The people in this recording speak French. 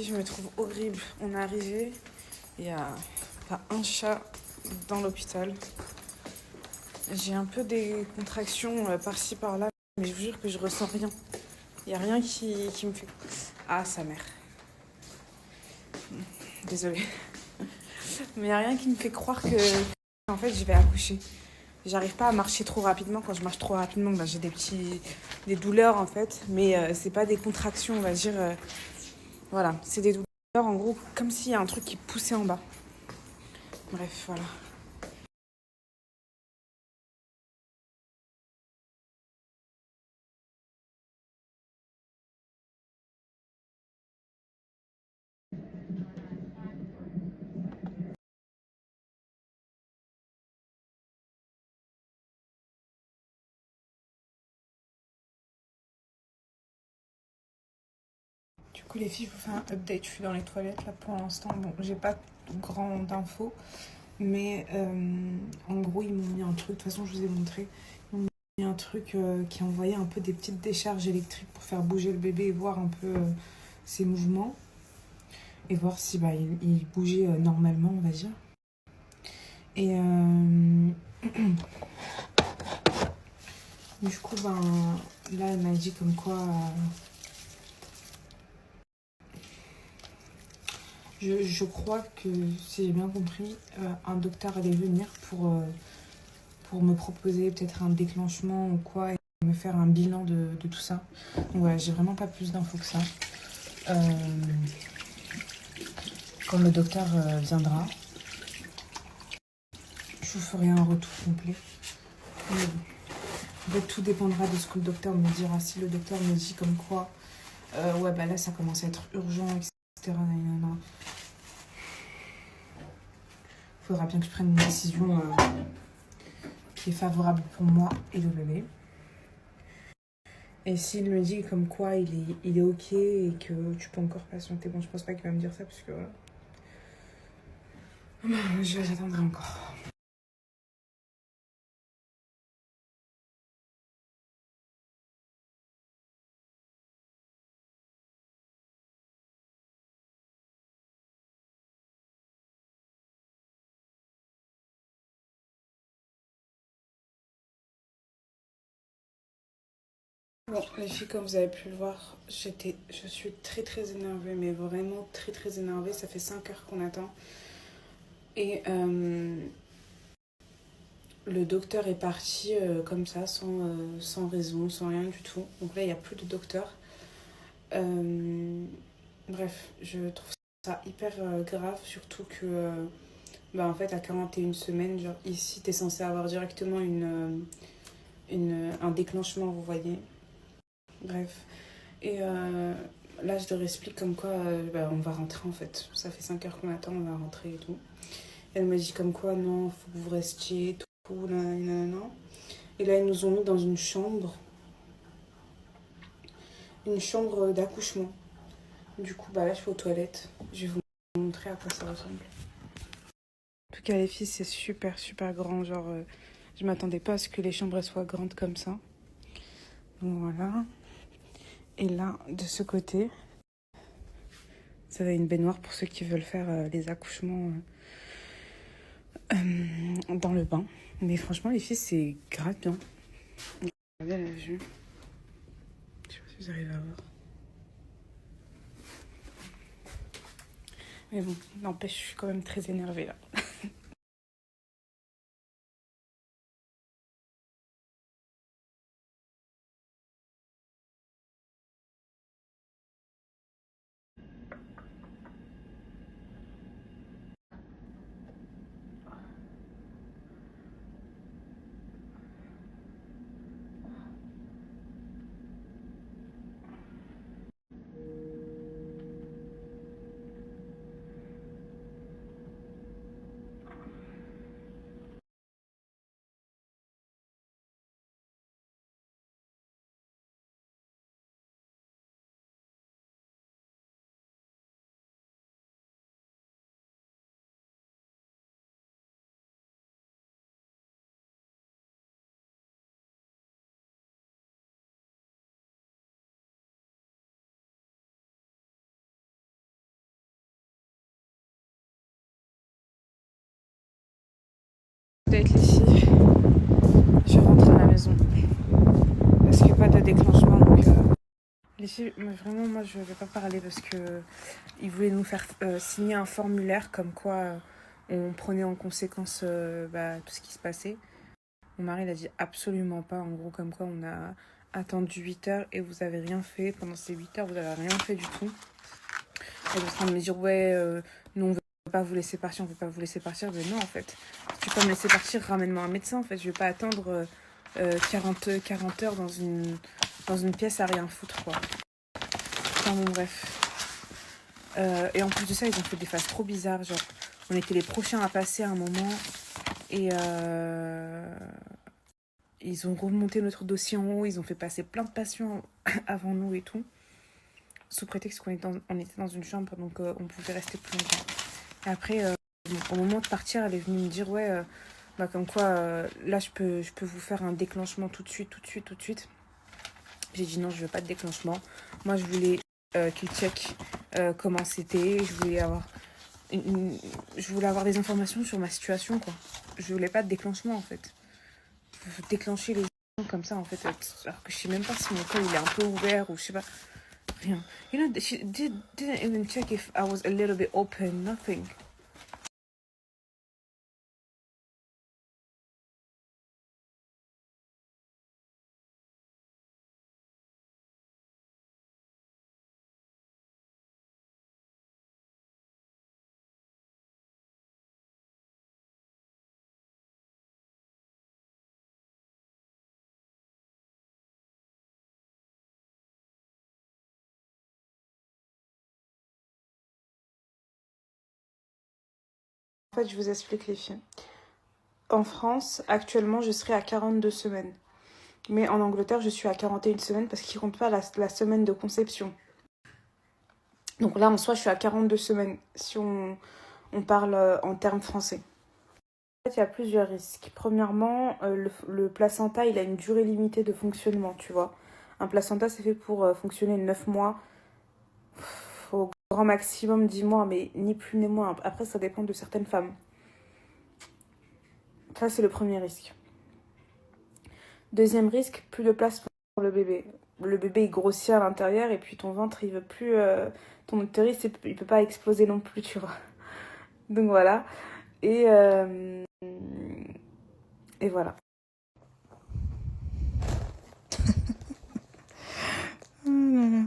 Je me trouve horrible. On est arrivé, il y a pas un chat dans l'hôpital. J'ai un peu des contractions par-ci par-là, mais je vous jure que je ressens rien. Il n'y a rien qui me fait... Ah, sa mère. Désolée. Mais il n'y a rien qui me fait croire que en fait, je vais accoucher. J'arrive pas à marcher trop rapidement. Quand je marche trop rapidement, ben, j'ai des douleurs en fait. Mais c'est pas des contractions, on va dire. Voilà, c'est des douleurs en gros, comme s'il y a un truc qui poussait en bas. Bref, voilà. Du coup, les filles, je vous fais un update. Je suis dans les toilettes là pour l'instant. Bon, j'ai pas grand d'infos, mais en gros, ils m'ont mis un truc. De toute façon, je vous ai montré. Ils m'ont mis un truc qui envoyait un peu des petites décharges électriques pour faire bouger le bébé et voir un peu ses mouvements et voir si il bougeait normalement, on va dire. Et du coup, là, elle m'a dit comme quoi. Je crois que, si j'ai bien compris, un docteur allait venir pour me proposer peut-être un déclenchement ou quoi et me faire un bilan de tout ça. Donc voilà, j'ai vraiment pas plus d'infos que ça. Quand le docteur viendra, je vous ferai un retour complet. Mais en fait, tout dépendra de ce que le docteur me dira. Si le docteur me dit comme quoi, ouais, bah là, ça commence à être urgent, etc. Il faudra bien que je prenne une décision qui est favorable pour moi et le bébé. Et s'il me dit comme quoi il est ok et que tu peux encore patienter, bon, je pense pas qu'il va me dire ça parce que voilà. J'attendrai encore. Bon, les filles, comme vous avez pu le voir, je suis très très énervée, mais vraiment très très énervée. Ça fait 5 heures qu'on attend. Et le docteur est parti comme ça, sans raison, sans rien du tout. Donc là, il n'y a plus de docteur. Bref, je trouve ça hyper grave, surtout que, en fait, à 41 semaines, genre ici, t'es censé avoir directement un déclenchement, vous voyez. Bref. Et là, je leur explique comme quoi on va rentrer en fait. Ça fait 5 heures qu'on attend, on va rentrer et tout. Elle m'a dit comme quoi non, faut que vous restiez, tout, nanana. Et là, ils nous ont mis dans une chambre d'accouchement. Du coup, là, je suis aux toilettes. Je vais vous montrer à quoi ça ressemble. En tout cas, les filles, c'est super, super grand. Genre, je m'attendais pas à ce que les chambres soient grandes comme ça. Donc voilà. Et là, de ce côté, ça va une baignoire pour ceux qui veulent faire les accouchements dans le bain. Mais franchement, les filles, c'est grave bien. Regardez la vue. Je sais pas si vous arrivez à voir. Mais bon, n'empêche, je suis quand même très énervée là. avec les filles. Je rentre à la maison. Parce qu'il n'y a pas de déclenchement. Donc, les filles, mais vraiment, moi, je ne vais pas parler parce que ils voulaient nous faire signer un formulaire comme quoi on prenait en conséquence tout ce qui se passait. Mon mari, il a dit absolument pas. En gros, comme quoi on a attendu 8 heures et vous avez rien fait. Pendant ces 8 heures, vous avez rien fait du tout. Elle est en train de me dire, ouais, nous, on veut pas vous laisser partir, on veut pas vous laisser partir. Mais non, en fait, si tu peux pas me laisser partir, ramène-moi un médecin. En fait, je vais pas attendre 40 heures dans une pièce à rien foutre, quoi. Enfin, bon, bref. Et en plus de ça, ils ont fait des phases trop bizarres. Genre, on était les prochains à passer à un moment. Et ils ont remonté notre dossier en haut. Ils ont fait passer plein de patients avant nous et tout. Sous prétexte qu'on était dans une chambre, donc on pouvait rester plus longtemps. Et après, au moment de partir, elle est venue me dire, ouais, comme quoi, là, je peux vous faire un déclenchement tout de suite. J'ai dit non, je veux pas de déclenchement. Moi, je voulais qu'il check comment c'était. Je voulais avoir des informations sur ma situation, quoi. Je voulais pas de déclenchement, en fait. Vous déclenchez les gens comme ça, en fait, alors que je sais même pas si mon col il est un peu ouvert ou je sais pas. Rien. You know, she didn't even check if I was a little bit open. Nothing. En fait, je vous explique les filles. En France, actuellement, je serai à 42 semaines. Mais en Angleterre, je suis à 41 semaines parce qu'ils ne comptent pas la semaine de conception. Donc là, en soi, je suis à 42 semaines si on parle en termes français. En fait, il y a plusieurs risques. Premièrement, le placenta, il a une durée limitée de fonctionnement, tu vois. Un placenta, c'est fait pour fonctionner 9 mois, au grand maximum 10 mois, mais ni plus ni moins. Après, ça dépend de certaines femmes. Ça, c'est le premier risque. Deuxième risque, plus de place pour le bébé. Le bébé, il grossit à l'intérieur et puis ton ventre, il veut plus... ton utérus, il peut pas exploser non plus, tu vois. Donc voilà. Et voilà. Oh là là.